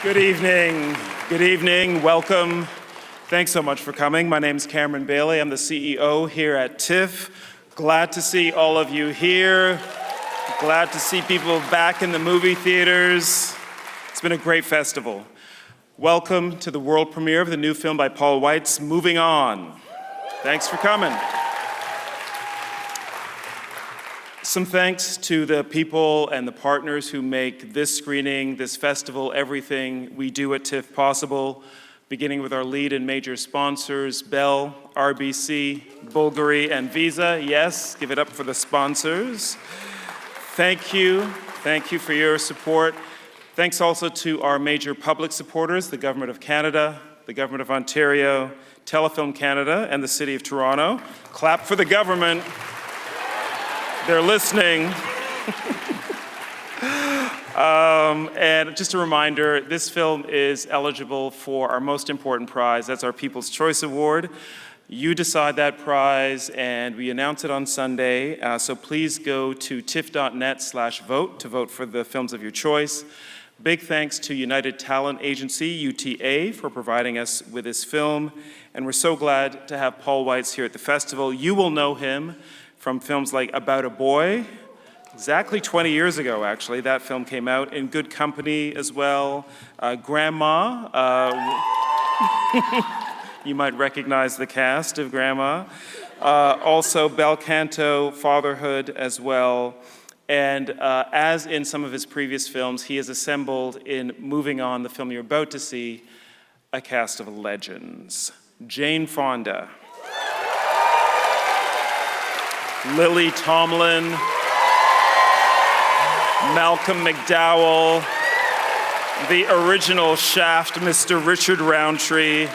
Good evening. Good evening. Welcome. Thanks so much for coming. My name's Cameron Bailey. I'm the CEO here at TIFF. Glad to see all of you here. Glad to see people back in the movie theaters. It's been a great festival. Welcome to the world premiere of the new film by Paul Weitz, Moving On. Thanks for coming. Some thanks to the people and the partners who make this screening, this festival, everything we do at TIFF possible, beginning with our lead and major sponsors, Bell, RBC, Bulgari, and Visa. Yes, give it up for the sponsors. Thank you. Thank you for your support. Thanks also to our major public supporters, the Government of Canada, the Government of Ontario, Telefilm Canada, and the City of Toronto. Clap for the government. They're listening. And just a reminder, this film is eligible for our most important prize. That's our People's Choice Award. You decide that prize, and we announce it on Sunday. So please go to tiff.net/vote to vote for the films of your choice. Big thanks to United Talent Agency, UTA, for providing us with this film. And we're so glad to have Paul Weitz here at the festival. You will know him from films like About a Boy, exactly 20 years ago, actually. That film came out. In Good Company as well. Grandma. You might recognize the cast of Grandma. Also Bel Canto, Fatherhood as well. And as in some of his previous films, he has assembled in Moving On, the film you're about to see, a cast of legends. Jane Fonda, Lily Tomlin, Malcolm McDowell, the original Shaft, Mr. Richard Roundtree,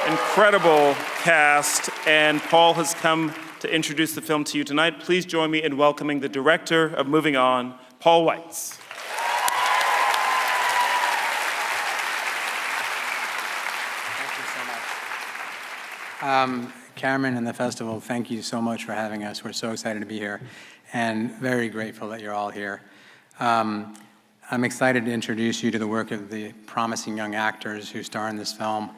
incredible cast, and Paul has come to introduce the film to you tonight. Please join me in welcoming the director of Moving On, Paul Weitz. Thank you so much. Cameron and the festival, thank you so much for having us. We're so excited to be here and very grateful that you're all here. I'm excited to introduce you to the work of the promising young actors who star in this film.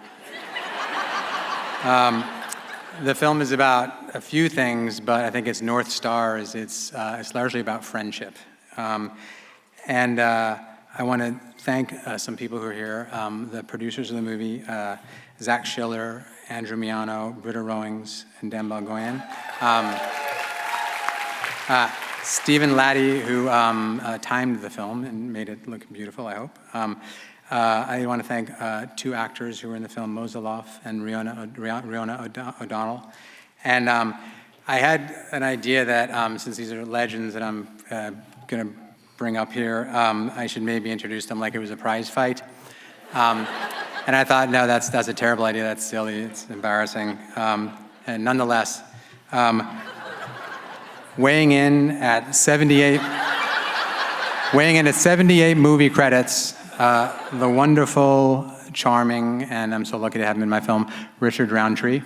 The film is about a few things, but I think its North Star is it's largely about friendship. And I want to thank some people who are here, the producers of the movie, Zach Schiller, Andrew Miano, Britta Rowings, and Dan Balgoyan. Stephen Laddie, who timed the film and made it look beautiful, I hope. I want to thank two actors who were in the film, Mozoloff and Riona O'Donnell. And I had an idea that since these are legends that I'm going to bring up here, I should maybe introduce them like it was a prize fight. And I thought, no, that's a terrible idea. That's silly. It's embarrassing. And nonetheless, weighing in at 78 movie credits, the wonderful, charming, and I'm so lucky to have him in my film, Richard Roundtree.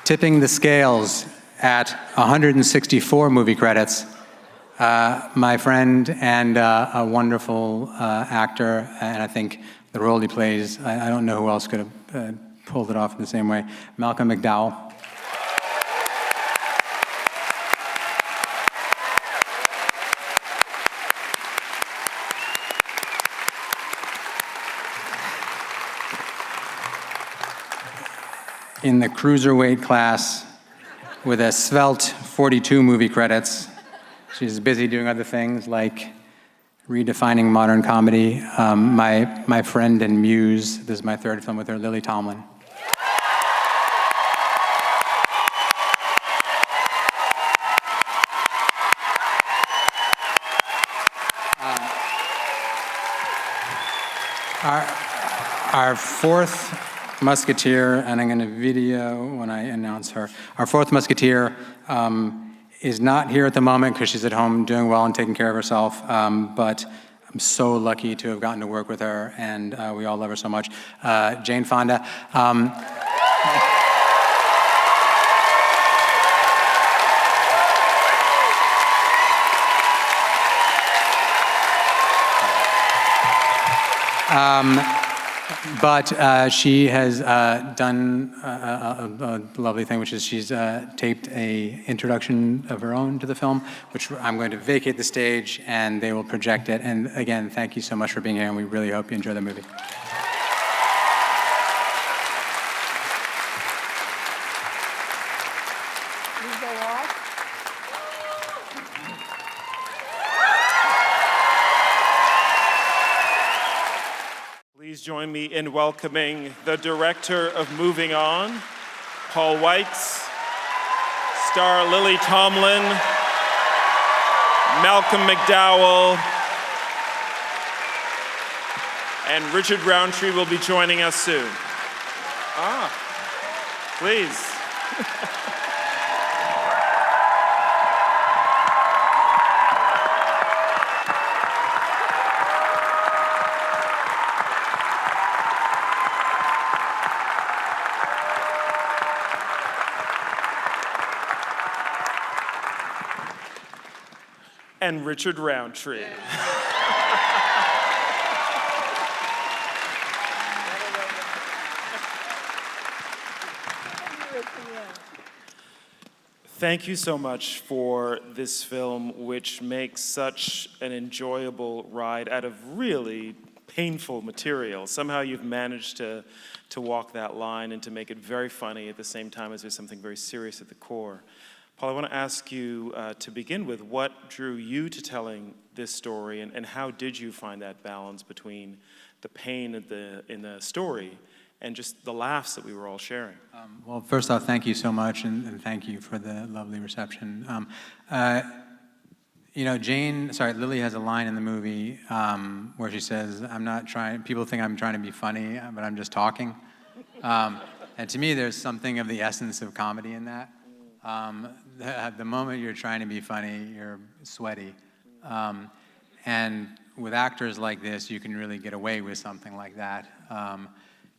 Tipping the scales at 164 movie credits, my friend and a wonderful actor, and I think the role he plays, I don't know who else could have pulled it off in the same way, Malcolm McDowell. In the cruiserweight class with a svelte 42 movie credits. She's busy doing other things like redefining modern comedy. My friend and muse, this is my third film with her, Lily Tomlin. Our fourth Musketeer, and I'm going to video when I announce her. Our fourth Musketeer is not here at the moment because she's at home doing well and taking care of herself, but I'm so lucky to have gotten to work with her, and we all love her so much. Jane Fonda. But she has done a lovely thing, which is she's taped a introduction of her own to the film, which I'm going to vacate the stage, and they will project it. And again, thank you so much for being here, and we really hope you enjoy the movie. Please join me in welcoming the director of Moving On, Paul Weitz, star Lily Tomlin, Malcolm McDowell, and Richard Roundtree will be joining us soon. Please. And Richard Roundtree. Thank you so much for this film, which makes such an enjoyable ride out of really painful material. Somehow you've managed to walk that line and to make it very funny at the same time as there's something very serious at the core. Paul, I want to ask you to begin with, what drew you to telling this story, and how did you find that balance between the pain in the story and just the laughs that we were all sharing? Well, first off, thank you so much, and thank you for the lovely reception. You know, Lily has a line in the movie where she says, people think I'm trying to be funny, but I'm just talking. And to me, there's something of the essence of comedy in that. The moment you're trying to be funny, you're sweaty. And with actors like this, you can really get away with something like that.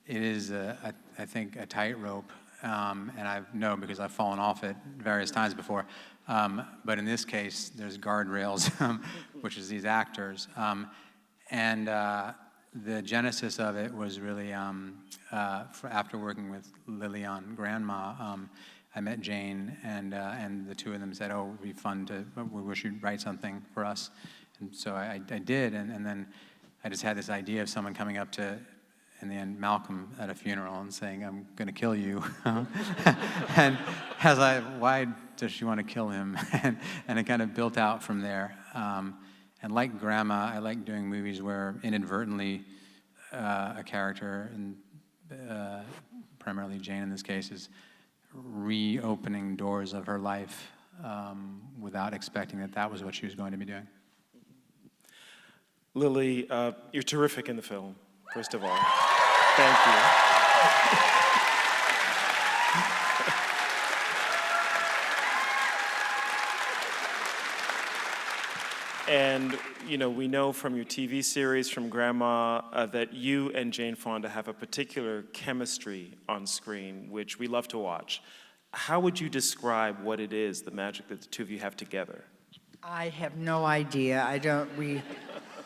It is, I think, a tightrope, and I know because I've fallen off it various times before. But in this case, there's guardrails, which is these actors. And the genesis of it was really after working with Lily on Grandma. I met Jane, and the two of them said, "Oh, it would be fun we wish you'd write something for us." And so I did, and then I just had this idea of someone coming up to, in the end, Malcolm at a funeral and saying, "I'm going to kill you." And I was like, why does she want to kill him? And it kind of built out from there. And like Grandma, I like doing movies where inadvertently a character, and primarily Jane in this case, is reopening doors of her life without expecting that was what she was going to be doing. Lily, you're terrific in the film, first of all. Thank you. And, you know, we know from your TV series, from Grandma, that you and Jane Fonda have a particular chemistry on screen, which we love to watch. How would you describe what it is, the magic that the two of you have together? I have no idea.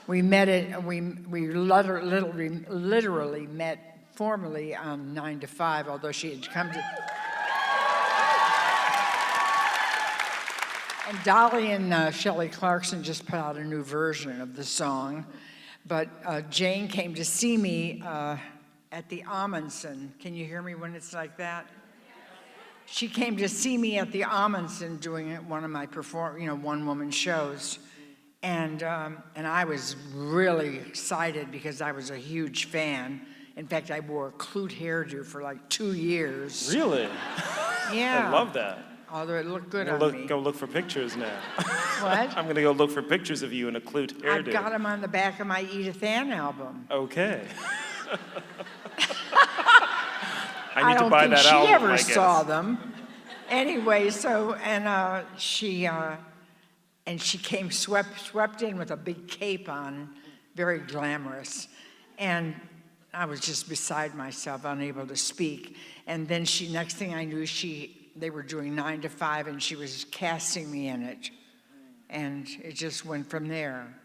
We met we literally met formally on 9 to 5, although she had come to. And Dolly and Shelley Clarkson just put out a new version of the song. But Jane came to see me at the Amundsen. Can you hear me when it's like that? She came to see me at the Amundsen doing one of my one-woman shows. And I was really excited because I was a huge fan. In fact, I wore a clute hairdo for like 2 years. Really? Yeah. I love that. Although it looked good on me. Go look for pictures now. What? I'm going to go look for pictures of you in a clute hairdo. I've got them on the back of my Edith Ann album. Okay. I need to buy that album, I guess. I don't think she ever saw them. Anyway, so, she came swept in with a big cape on, very glamorous. And I was just beside myself, unable to speak. And then next thing I knew, they were doing 9 to 5, and she was casting me in it. And it just went from there.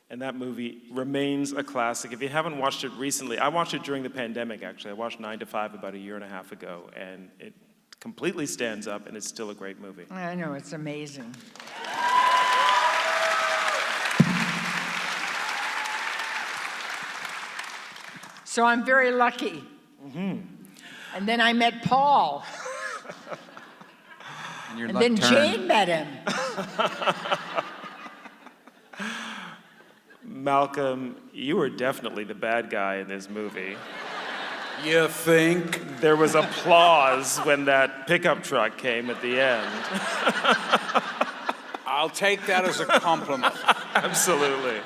And that movie remains a classic. If you haven't watched it recently, I watched it during the pandemic, actually. I watched 9 to 5 about a year and a half ago, and it completely stands up, and it's still a great movie. I know, it's amazing. So I'm very lucky. Mm-hmm. And then I met Paul. And then Jane met him. Malcolm, you were definitely the bad guy in this movie. You think? There was applause when that pickup truck came at the end. I'll take that as a compliment. Absolutely.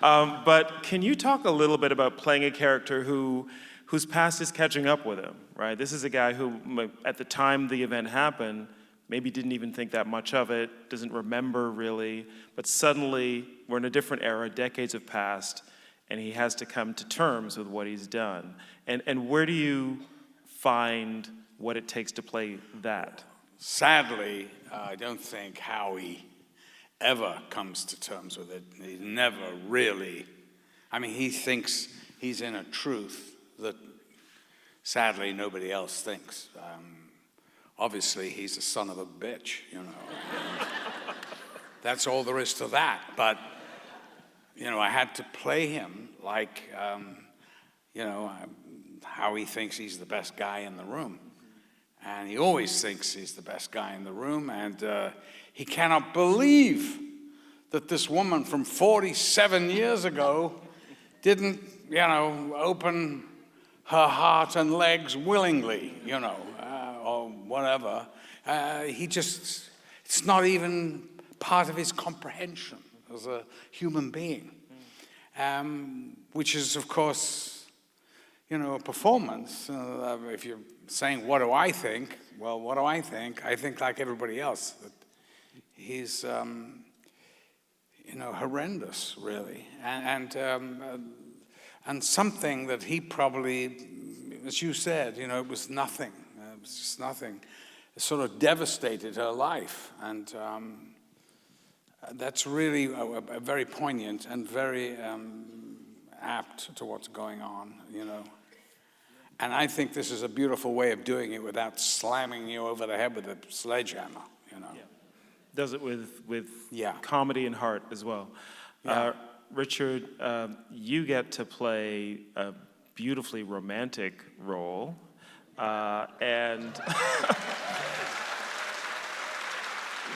But can you talk a little bit about playing a character whose past is catching up with him, right? This is a guy who, at the time the event happened, maybe didn't even think that much of it, doesn't remember really, but suddenly we're in a different era, decades have passed, and he has to come to terms with what he's done. And where do you find what it takes to play that? Sadly, I don't think Howie ever comes to terms with it. He never really, he thinks he's in a truth that sadly nobody else thinks. Obviously, he's a son of a bitch, That's all there is to that. But, I had to play him like, how he thinks he's the best guy in the room. And he always thinks he's the best guy in the room. And he cannot believe that this woman from 47 years ago didn't, open her heart and legs willingly, or whatever. It's not even part of his comprehension as a human being, which is, of course, a performance. If you're saying, what do I think? Well, what do I think? I think like everybody else, that he's, horrendous, really. And something that he probably, as you said, it was nothing. It was just nothing. It sort of devastated her life. And that's really a very poignant and very apt to what's going on, And I think this is a beautiful way of doing it without slamming you over the head with a sledgehammer, Yeah. Does it with Yeah. comedy and heart as well. Yeah. Richard, you get to play a beautifully romantic role, and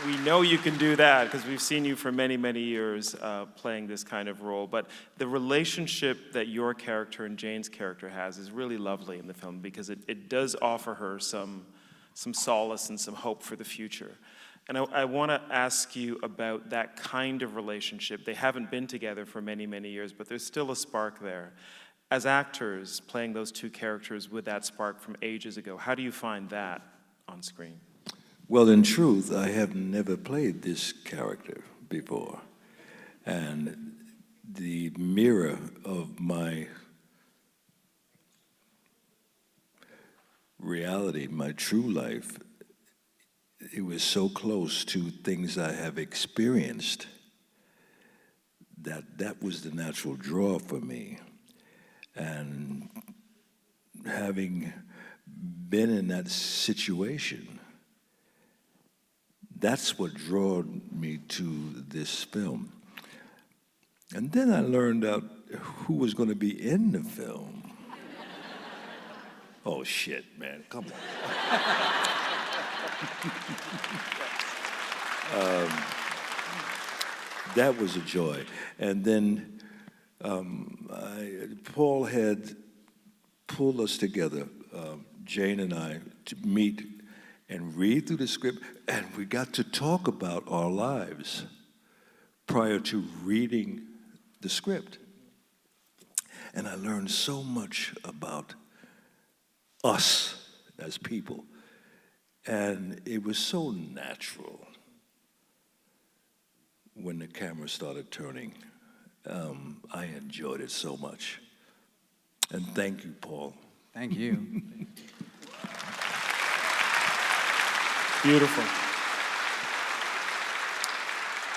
we know you can do that because we've seen you for many, many years playing this kind of role. But the relationship that your character and Jane's character has is really lovely in the film because it does offer her some solace and some hope for the future. And I want to ask you about that kind of relationship. They haven't been together for many, many years, but there's still a spark there. As actors, playing those two characters with that spark from ages ago, how do you find that on screen? Well, in truth, I have never played this character before. And the mirror of my reality, my true life, it was so close to things I have experienced that was the natural draw for me. And having been in that situation, that's what drew me to this film. And then I learned out who was going to be in the film. Oh, shit, man, come on. That was a joy. And then Paul had pulled us together, Jane and I, to meet and read through the script, and we got to talk about our lives prior to reading the script. And I learned so much about us as people. And it was so natural when the camera started turning I enjoyed it so much. And thank you, Paul. Thank you. Beautiful.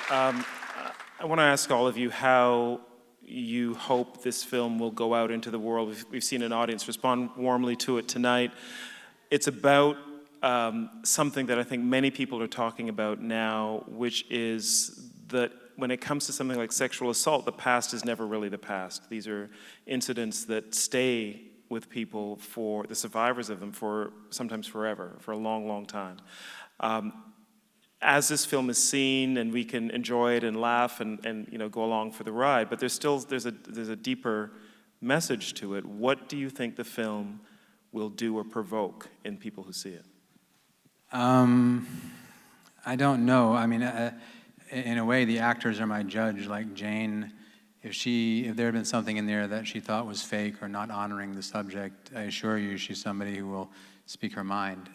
I want to ask all of you how you hope this film will go out into the world. We've seen an audience respond warmly to it tonight. It's about something that I think many people are talking about now, which is that when it comes to something like sexual assault, the past is never really the past. These are incidents that stay with people, for the survivors of them, for sometimes forever, for a long, long time. As this film is seen, and we can enjoy it and laugh and you know, go along for the ride, but there's a deeper message to it. What do you think the film will do or provoke in people who see it? I don't know. I mean, in a way, the actors are my judge. Like Jane, if there had been something in there that she thought was fake or not honoring the subject, I assure you, she's somebody who will speak her mind.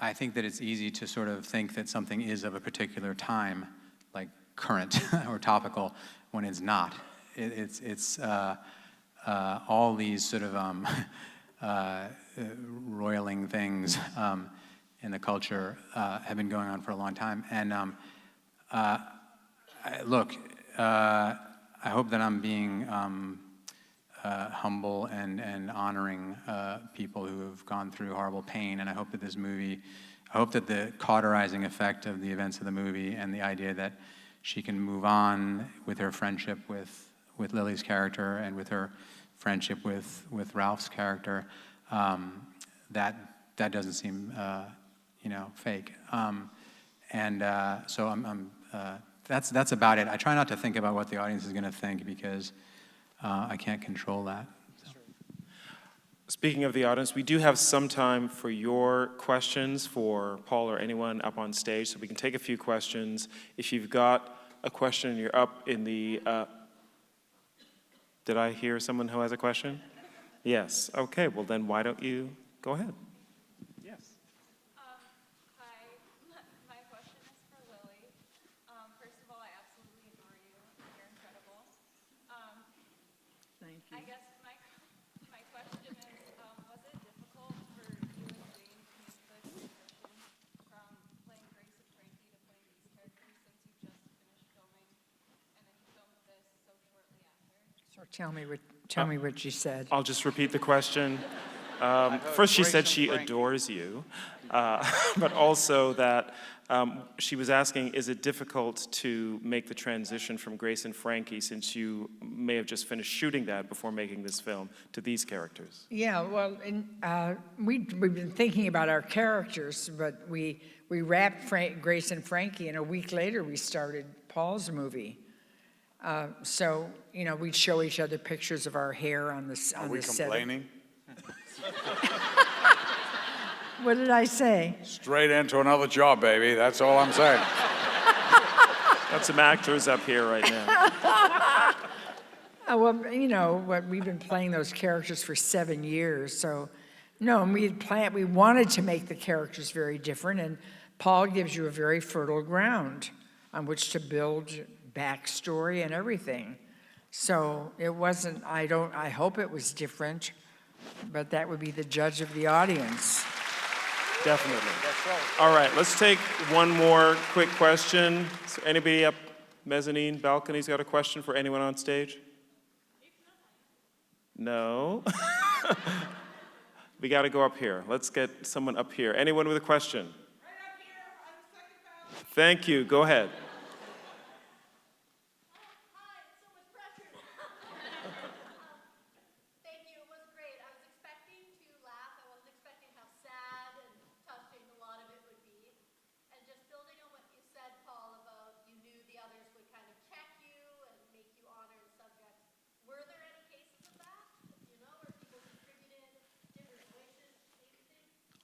I think that it's easy to sort of think that something is of a particular time, like current or topical, when it's not. It's all these sort of roiling things in the culture have been going on for a long time. And look, I hope that I'm being humble and honoring people who have gone through horrible pain, and I hope that this movie, I hope that the cauterizing effect of the events of the movie and the idea that she can move on with her friendship with Lily's character and with her friendship with Ralph's character, that doesn't seem fake. So that's about it. I try not to think about what the audience is going to think, because I can't control that. So. Speaking of the audience, we do have some time for your questions for Paul or anyone up on stage, so we can take a few questions. If you've got a question and you're up in the... Did I hear someone who has a question? Yes. Okay, well then why don't you go ahead? Yes. Hi, my question is for Lily. First of all, I absolutely adore you. You're incredible. Thank you. I guess my question is, was it difficult for you and Jane to make the transition from playing Grace and Frankie to playing these characters, since you just finished filming and then you filmed this so shortly after? So tell me what you said. I'll just repeat the question. First, she said she adores you, but also that she was asking, is it difficult to make the transition from Grace and Frankie, since you may have just finished shooting that before making this film, to these characters? Yeah, well, we've been thinking about our characters, but we wrapped Grace and Frankie, and a week later we started Paul's movie. So, we'd show each other pictures of our hair on the set. Are we complaining? What did I say? Straight into another job, baby. That's all I'm saying. Got some actors up here right now. We've been playing those characters for 7 years, so no, we wanted to make the characters very different, and Paul gives you a very fertile ground on which to build backstory and everything. So it wasn't, I hope it was different, but that would be the judge of the audience. Definitely. All right, let's take one more quick question. So anybody up mezzanine balcony's got a question for anyone on stage? No? We got to go up here. Let's get someone up here. Anyone with a question? Right up here on the second balcony. Thank you. Go ahead.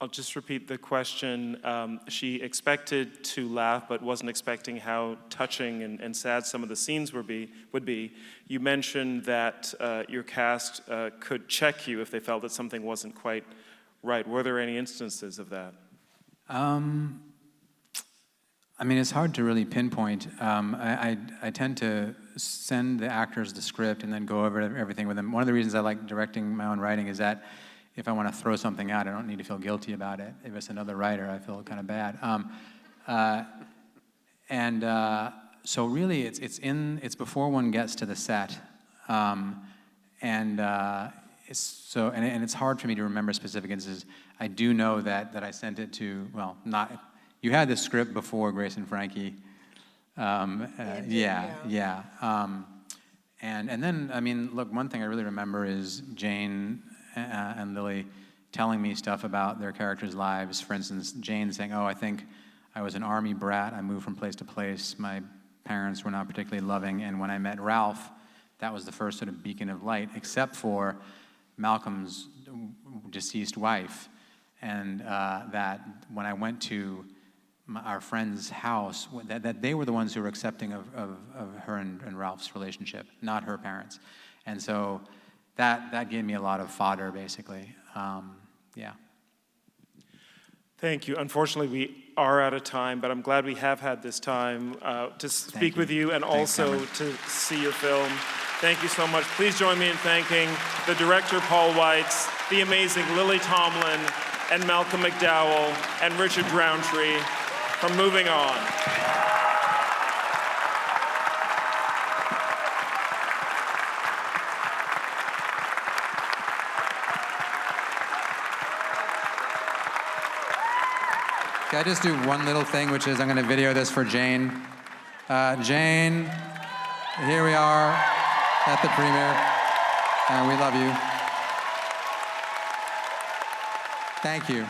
I'll just repeat the question. She expected to laugh, but wasn't expecting how touching and sad some of the scenes would be. You mentioned that your cast could check you if they felt that something wasn't quite right. Were there any instances of that? I mean, it's hard to really pinpoint. I tend to send the actors the script and then go over everything with them. One of the reasons I like directing my own writing is that if I want to throw something out, I don't need to feel guilty about it. If it's another writer, I feel kind of bad. So really, it's before one gets to the set, it's hard for me to remember specific instances. I do know that I sent it to, well, not. You had the script before Grace and Frankie. And then, I mean, look, one thing I really remember is Jane and Lily telling me stuff about their characters' lives. For instance, Jane saying, oh, I think I was an army brat. I moved from place to place. My parents were not particularly loving. And when I met Ralph, that was the first sort of beacon of light, except for Malcolm's deceased wife. And that when I went to our friend's house, that they were the ones who were accepting of her and Ralph's relationship, not her parents. And so that gave me a lot of fodder, basically. Yeah. Thank you. Unfortunately, we are out of time, but I'm glad we have had this time to speak with you and also to see your film. Thank you so much. Please join me in thanking the director, Paul Weitz, the amazing Lily Tomlin, and Malcolm McDowell, and Richard Roundtree for Moving On. Can I just do one little thing, which is I'm going to video this for Jane. Jane, here we are at the premiere, and we love you. Thank you.